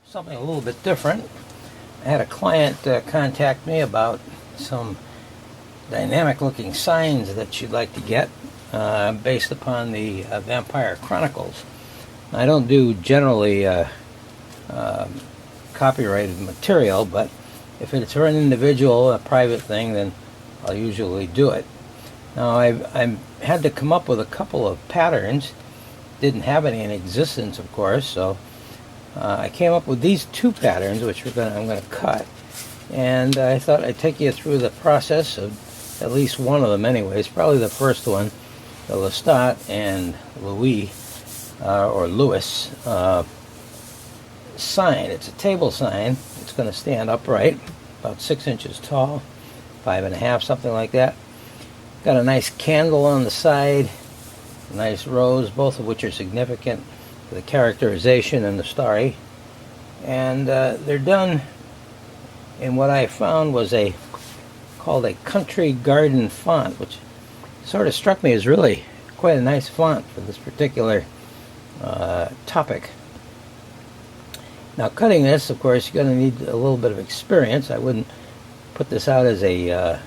something a little bit different. I had a client contact me about some dynamic looking signs that she'd like to get based upon the Vampire Chronicles. I don't do generally copyrighted material, but if it's for an individual, a private thing, then I'll usually do it. Now, I had to come up with a couple of patterns. Didn't have any in existence, of course, so I came up with these two patterns, which I'm going to cut. And I thought I'd take you through the process of at least one of them anyways. Probably the first one, the Lestat and Louis, or Lewis sign. It's a table sign. It's going to stand upright, about 6 inches tall, 5.5, something like that. Got a nice candle on the side, a nice rose, both of which are significant for the characterization and the story. And they're done in what I found was called a country garden font, which sort of struck me as really quite a nice font for this particular topic. Now, cutting this, of course, you're going to need a little bit of experience. I wouldn't put this out as a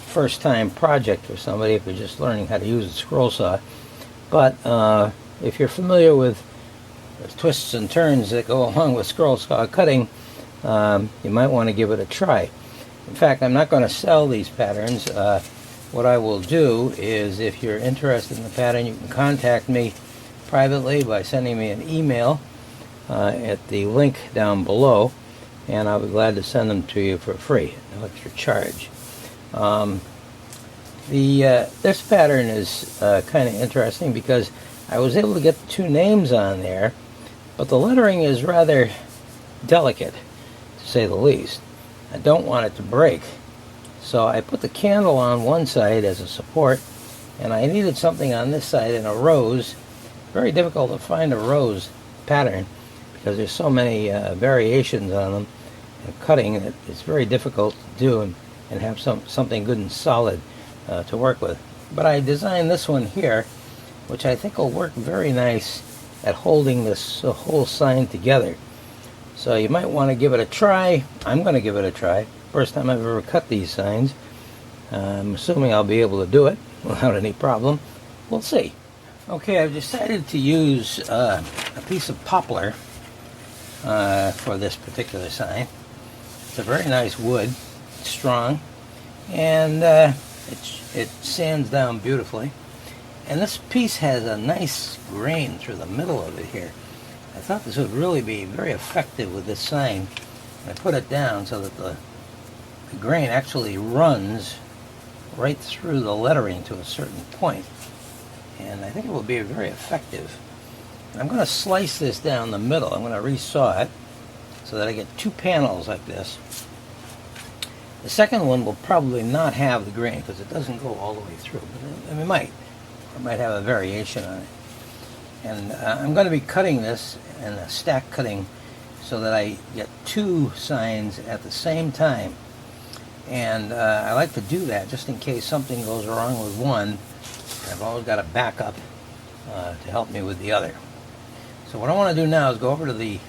first-time project for somebody if you're just learning how to use a scroll saw. But if you're familiar with the twists and turns that go along with scroll saw cutting, you might want to give it a try. In fact, I'm not going to sell these patterns. What I will do is, if you're interested in the pattern, you can contact me privately by sending me an email at the link down below, and I'll be glad to send them to you for free, no extra charge. This pattern is kind of interesting because I was able to get two names on there, but the lettering is rather delicate, to say the least. I don't want it to break. So I put the candle on one side as a support, and I needed something on this side in a rose. Very difficult to find a rose pattern because there's so many variations on them and cutting that it's very difficult to do and have something good and solid to work with. But I designed this one here, which I think will work very nice at holding this whole sign together. So you might want to give it a try. I'm going to give it a try. First time I've ever cut these signs. I'm assuming I'll be able to do it without any problem. We'll see. Okay, I've decided to use a piece of poplar for this particular sign. It's a very nice wood, it's strong, and it sands down beautifully. And this piece has a nice grain through the middle of it here. I thought this would really be very effective with this sign. I put it down so that the grain actually runs right through the lettering to a certain point. And I think it will be very effective. I'm going to slice this down the middle. I'm going to resaw it so that I get two panels like this. The second one will probably not have the grain because it doesn't go all the way through. But it might. Or it might have a variation on it. And I'm going to be cutting this in a stack cutting so that I get two signs at the same time. And I like to do that just in case something goes wrong with one. I've always got a backup to help me with the other. So what I want to do now is go over to the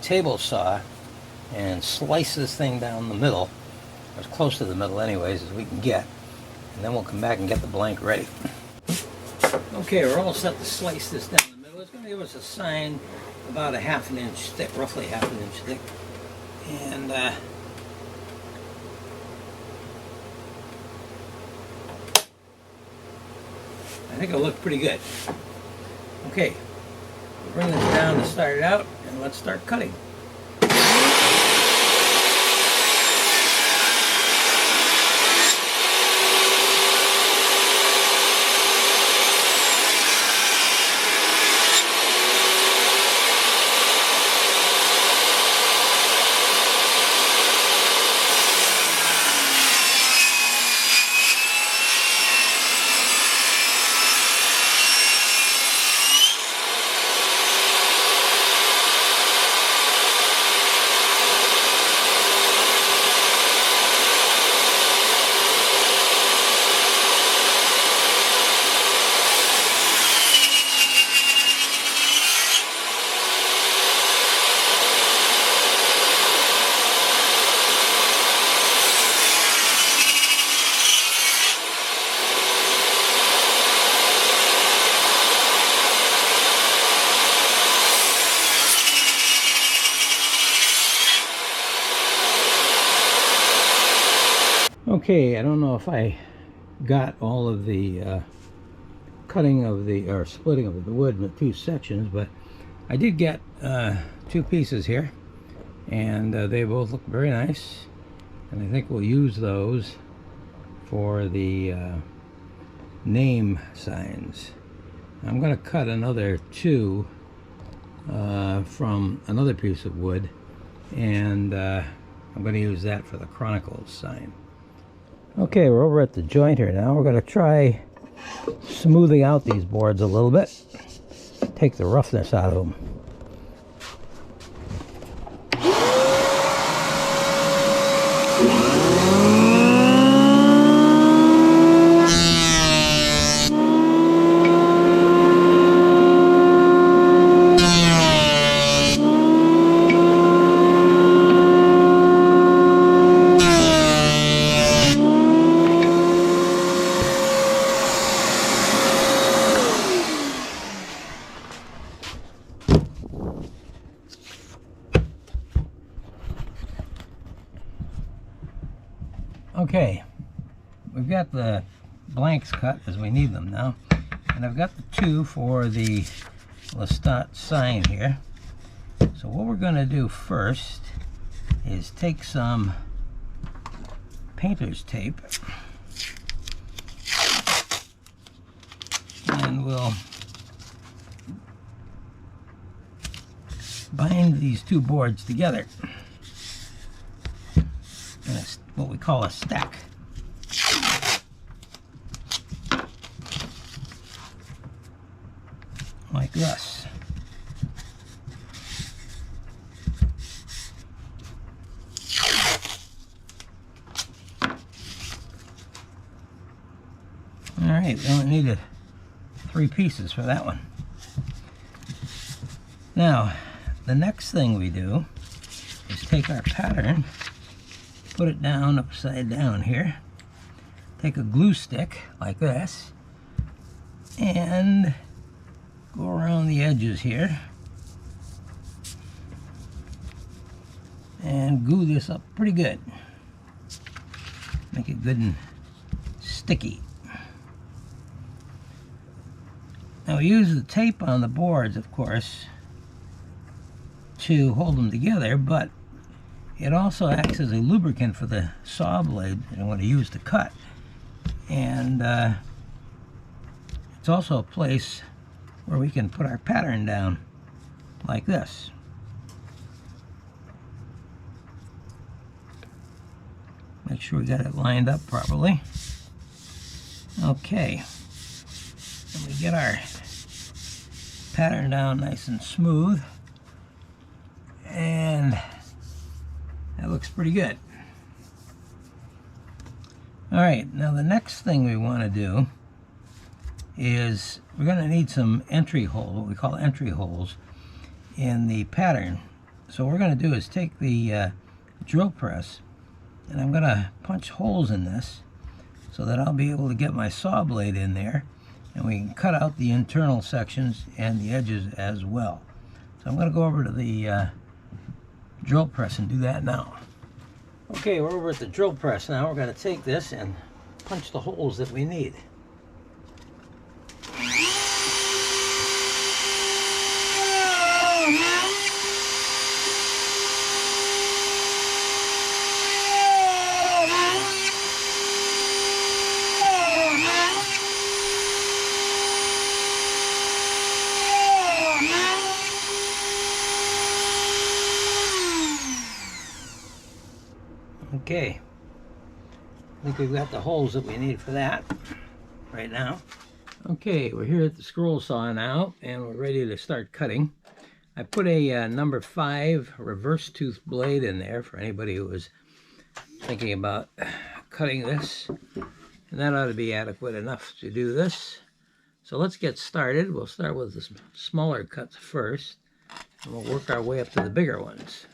table saw and slice this thing down the middle, as close to the middle anyways as we can get, and then we'll come back and get the blank ready. Okay, we're all set to slice this down the middle. It's going to give us a sign about a 1/2 inch thick, roughly 1/2 inch thick. And I think it'll look pretty good. Okay, we'll bring this down to start it out, and let's start cutting. Okay, I don't know if I got all of the cutting of the, or splitting of the wood into two sections, but I did get two pieces here, and they both look very nice, and I think we'll use those for the name signs. I'm going to cut another two from another piece of wood, and I'm going to use that for the Chronicles sign. Okay, we're over at the jointer now. We're going to try smoothing out these boards a little bit, take the roughness out of them. Okay, we've got the blanks cut as we need them now, and I've got the two for the Lestat sign here. So what we're going to do first is take some painter's tape, and we'll bind these two boards together. And it's what we call a stack. Like this. Alright, we only needed 3 pieces for that one. Now, the next thing we do is take our pattern, put it down upside down here, take a glue stick like this, and go around the edges here and glue this up pretty good. Make it good and sticky. Now we use the tape on the boards, of course, to hold them together, but it also acts as a lubricant for the saw blade that I'm going to use to cut. And it's also a place where we can put our pattern down like this. Make sure we got it lined up properly. Okay. And we get our pattern down nice and smooth. And that looks pretty good. Alright, now the next thing we want to do is we're going to need some entry holes, what we call entry holes, in the pattern. So what we're going to do is take the drill press, and I'm going to punch holes in this so that I'll be able to get my saw blade in there, and we can cut out the internal sections and the edges as well. So I'm going to go over to the drill press and do that now. Okay, we're over at the drill press now. We're going to take this and punch the holes that we need. Okay, I think we've got the holes that we need for that right now. Okay, we're here at the scroll saw now, and we're ready to start cutting. I put a number 5 reverse tooth blade in there for anybody who was thinking about cutting this, and that ought to be adequate enough to do this. So let's get started. We'll start with the smaller cuts first, and we'll work our way up to the bigger ones.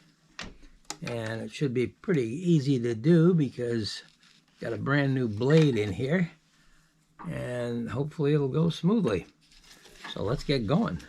And it should be pretty easy to do because got a brand new blade in here, and hopefully it'll go smoothly. So let's get going.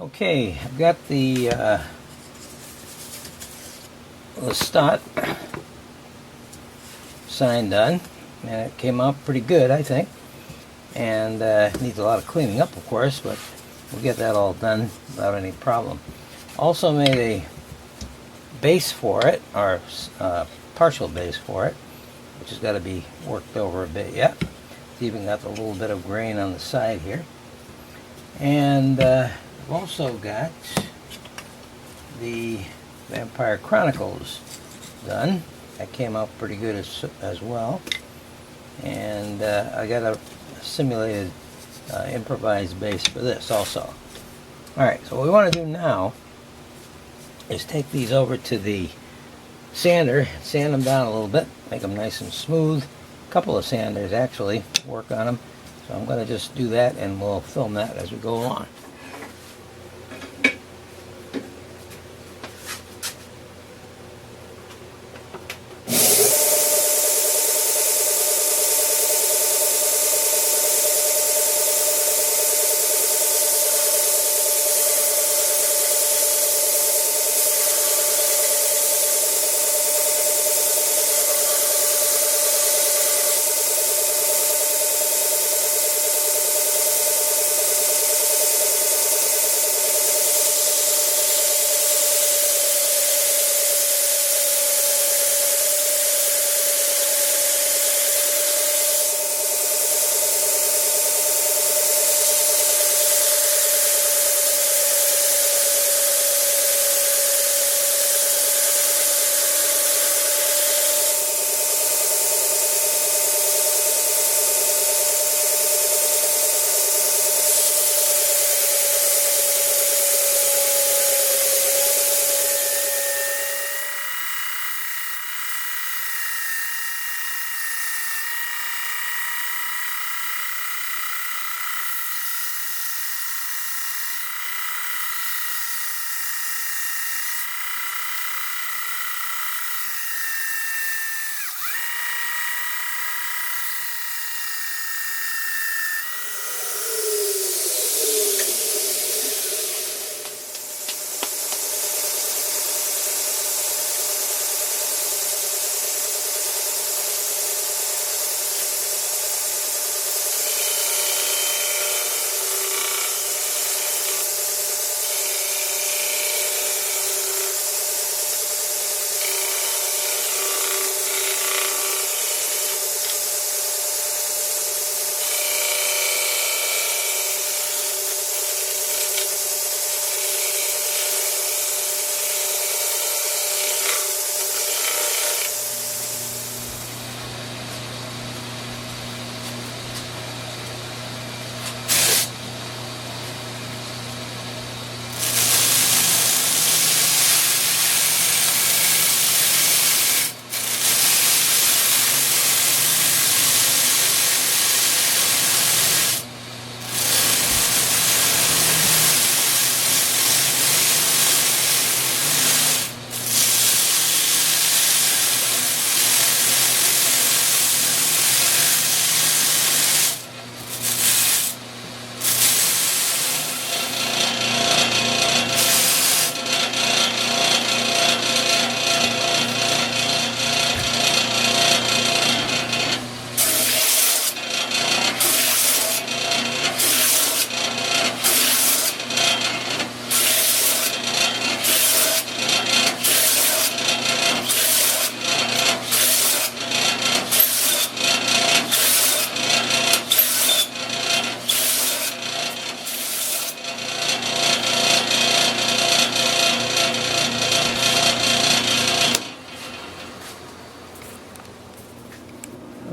Okay, I've got the Lestat sign done, and it came out pretty good, I think. And needs a lot of cleaning up, of course, but we'll get that all done without any problem. Also made a base for it, or partial base for it, which has got to be worked over a bit yet. It's even got a little bit of grain on the side here. And I've also got the Vampire Chronicles done. That came out pretty good as well. And I got a simulated improvised base for this also. Alright, so what we want to do now is take these over to the sander, sand them down a little bit, make them nice and smooth. A couple of sanders actually work on them. So I'm going to just do that, and we'll film that as we go along.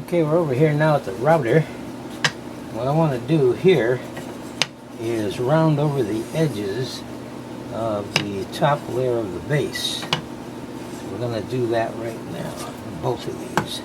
Okay, we're over here now at the router. What I want to do here is round over the edges of the top layer of the base. So we're going to do that right now, both of these.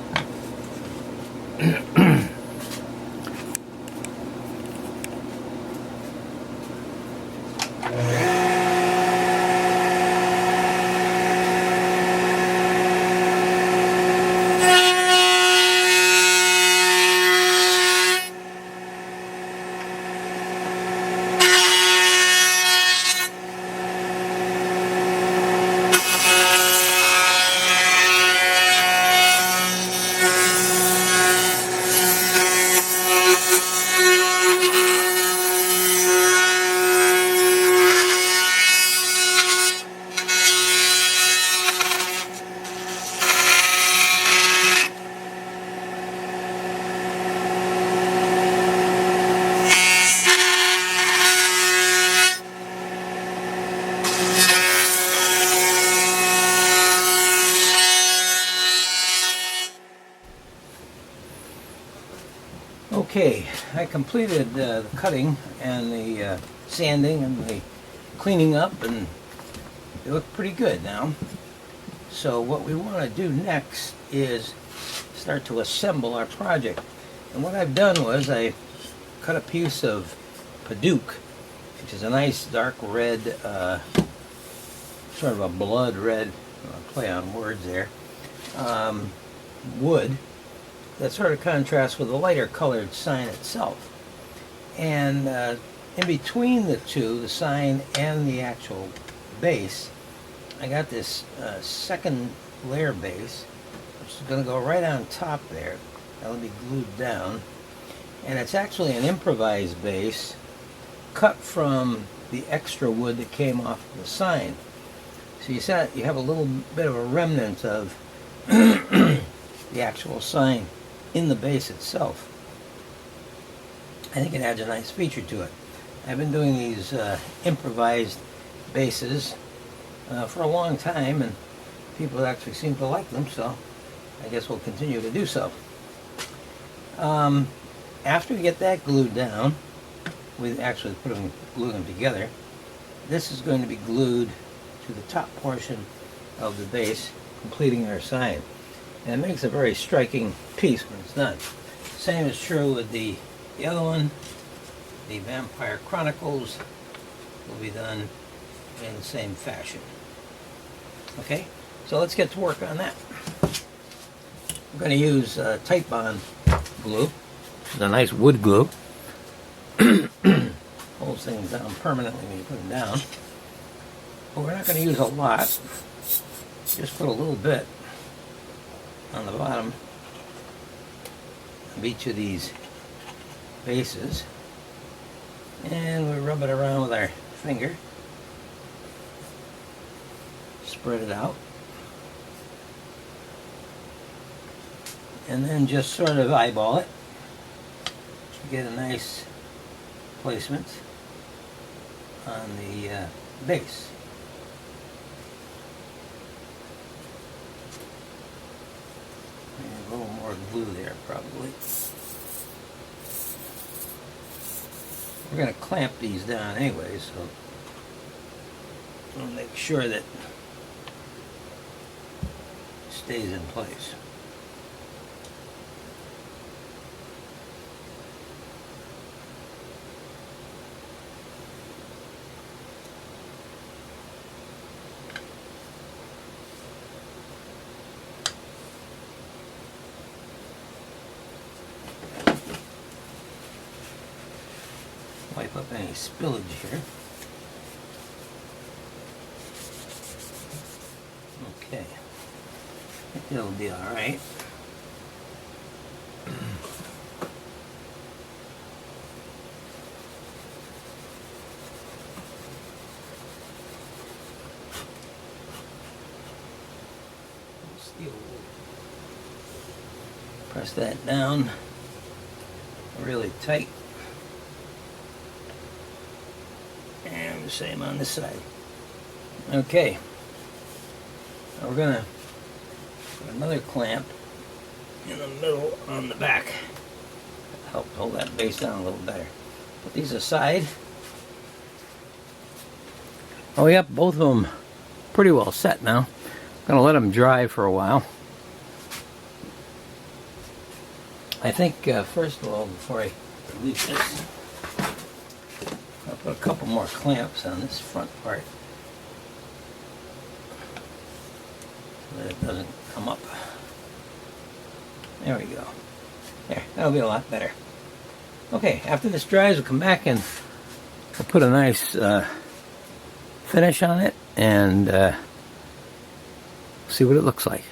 Okay, I completed the cutting and the sanding and the cleaning up, and they look pretty good now. So what we want to do next is start to assemble our project. And what I've done was I cut a piece of Padauk, which is a nice dark red, sort of a blood red, play on words there, wood that sort of contrasts with the lighter colored sign itself. And in between the two, the sign and the actual base, I got this second layer base, which is going to go right on top there. That'll be glued down. And it's actually an improvised base cut from the extra wood that came off of the sign. So you have a little bit of a remnant of the actual sign in the base itself. I think it adds a nice feature to it. I've been doing these improvised bases for a long time, and people actually seem to like them, so I guess we'll continue to do so. After we get that glued down, we actually glue them together. This is going to be glued to the top portion of the base, completing our sign. And it makes a very striking piece when it's done. Same is true with the other one. The Vampire Chronicles will be done in the same fashion. Okay, so let's get to work on that. I'm going to use Titebond glue. This is a nice wood glue. Holds things down permanently when you put them down. But we're not going to use a lot. Just put a little bit on the bottom of each of these bases. And we rub it around with our finger. Spread it out. And then just sort of eyeball it to get a nice placement on the base. And a little more glue there probably. We're going to clamp these down anyway, so we'll make sure that it stays in place. Wipe up any spillage here. Okay, I think it'll be all right. Steel wool. Press that down really tight. And the same on this side. Okay. Now we're going to put another clamp in the middle on the back. Help hold that base down a little better. Put these aside. Oh, we got both of them pretty well set now. I'm going to let them dry for a while. I think, first of all, before I release this, I'll put a couple more clamps on this front part so that it doesn't come up. There we go. There, that'll be a lot better. Okay, after this dries, we'll come back and we'll put a nice finish on it and see what it looks like.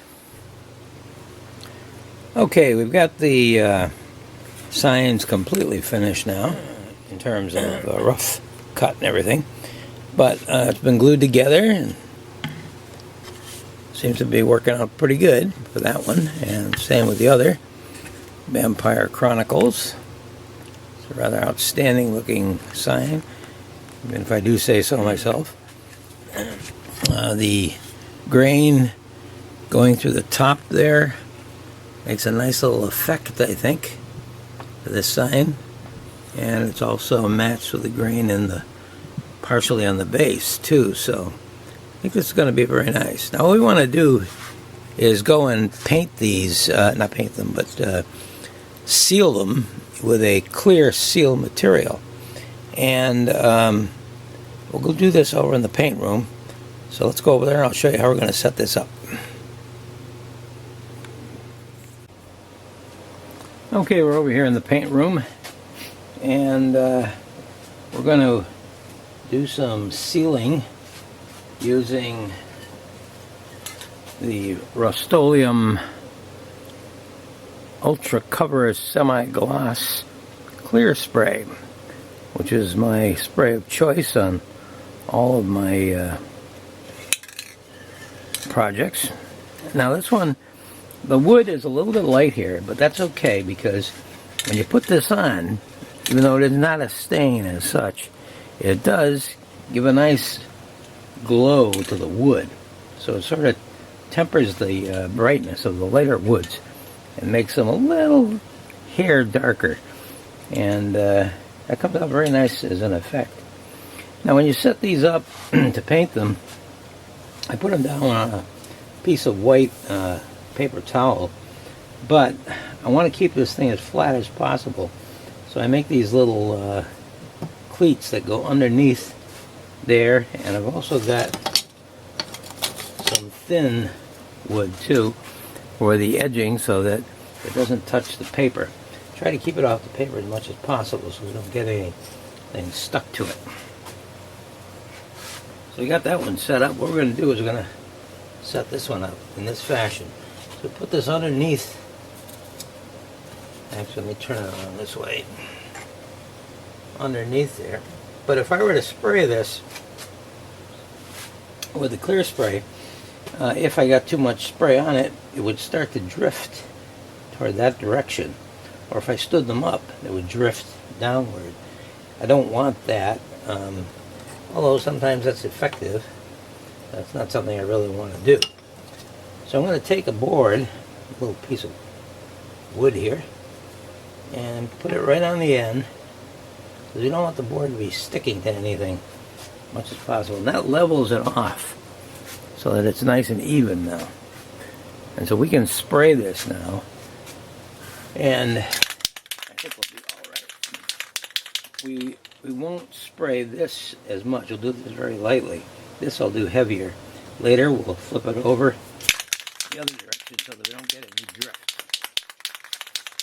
Okay, we've got the signs completely finished now in terms of rough cut and everything, but it's been glued together and seems to be working out pretty good for that one, and same with the other Vampire Chronicles. It's a rather outstanding looking sign, even if I do say so myself. The grain going through the top there makes a nice little effect, I think. for this sign, and it's also matched with the grain in the partially on the base too. So I think this is going to be very nice. Now what we want to do is go and paint these, not paint them, but seal them with a clear seal material. And we'll go do this over in the paint room. So let's go over there and I'll show you how we're going to set this up. Okay, we're over here in the paint room, and we're going to do some sealing using the Rust-Oleum Ultra Cover Semi-Gloss Clear Spray, which is my spray of choice on all of my projects. Now this one, the wood is a little bit light here, but that's okay, because when you put this on, even though it is not a stain as such, it does give a nice glow to the wood. So it sort of tempers the brightness of the lighter woods and makes them a little hair darker. And that comes out very nice as an effect. Now when you set these up to paint them, I put them down on a piece of white paper towel, but I want to keep this thing as flat as possible, so I make these little cleats that go underneath there, and I've also got some thin wood too for the edging so that it doesn't touch the paper. Try to keep it off the paper as much as possible so we don't get anything stuck to it. So we got that one set up. What we're going to do is we're going to set this one up in this fashion. So put this underneath. Actually, let me turn it around this way. Underneath there. But if I were to spray this with the clear spray, if I got too much spray on it, it would start to drift toward that direction. Or if I stood them up, it would drift downward. I don't want that. Although sometimes that's effective. That's not something I really want to do. So I'm going to take a board, a little piece of wood here, and put it right on the end, because we don't want the board to be sticking to anything as much as possible. And that levels it off so that it's nice and even now. And so we can spray this now, and I think we'll be all right. We won't spray this as much. We'll do this very lightly. This I'll do heavier. Later we'll flip it over the other direction so that we don't get any drift.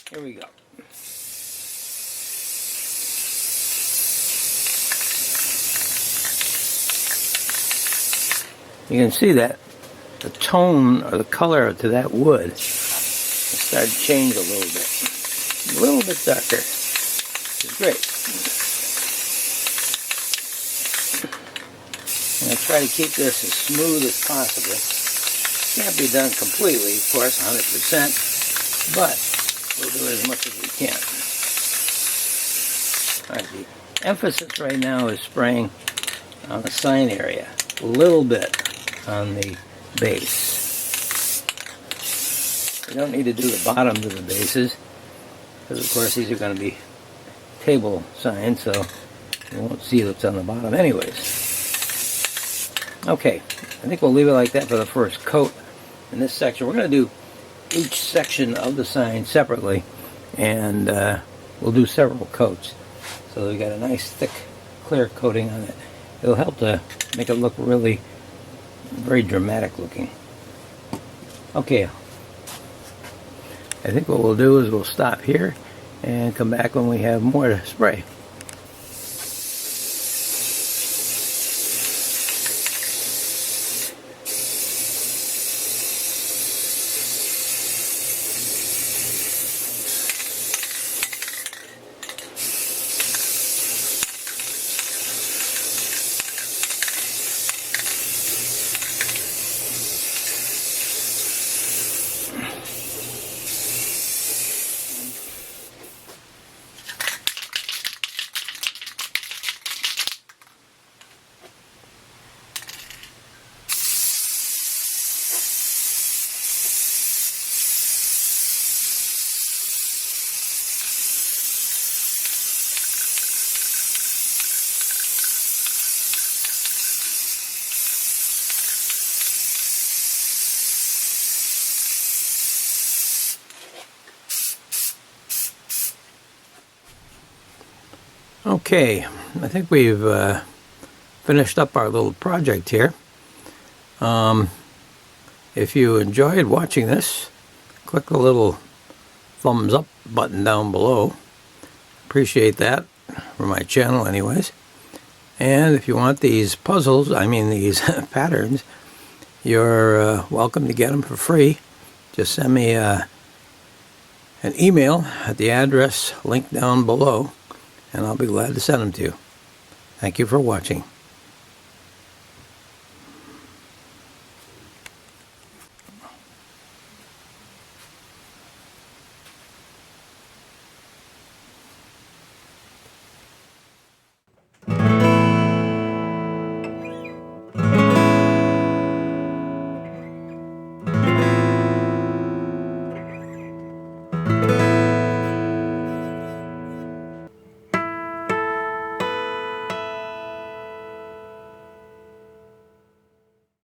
Here we go. You can see that the tone or the color to that wood has started to change a little bit darker. It's great. I'm going to try to keep this as smooth as possible. Can't be done completely, of course, 100%, but we'll do it as much as we can. All right, the emphasis right now is spraying on the sign area, a little bit on the base. We don't need to do the bottoms of the bases, because of course these are going to be table signs, so you won't see what's on the bottom anyways. Okay, I think we'll leave it like that for the first coat in this section. We're going to do each section of the sign separately, and we'll do several coats. So we got a nice thick clear coating on it. It'll help to make it look really very dramatic looking. Okay, I think what we'll do is we'll stop here and come back when we have more to spray. Okay, I think we've finished up our little project here. If you enjoyed watching this, click the little thumbs up button down below. Appreciate that, for my channel anyways. And if you want these puzzles, these patterns, you're welcome to get them for free. Just send me an email at the address linked down below, and I'll be glad to send them to you. Thank you for watching.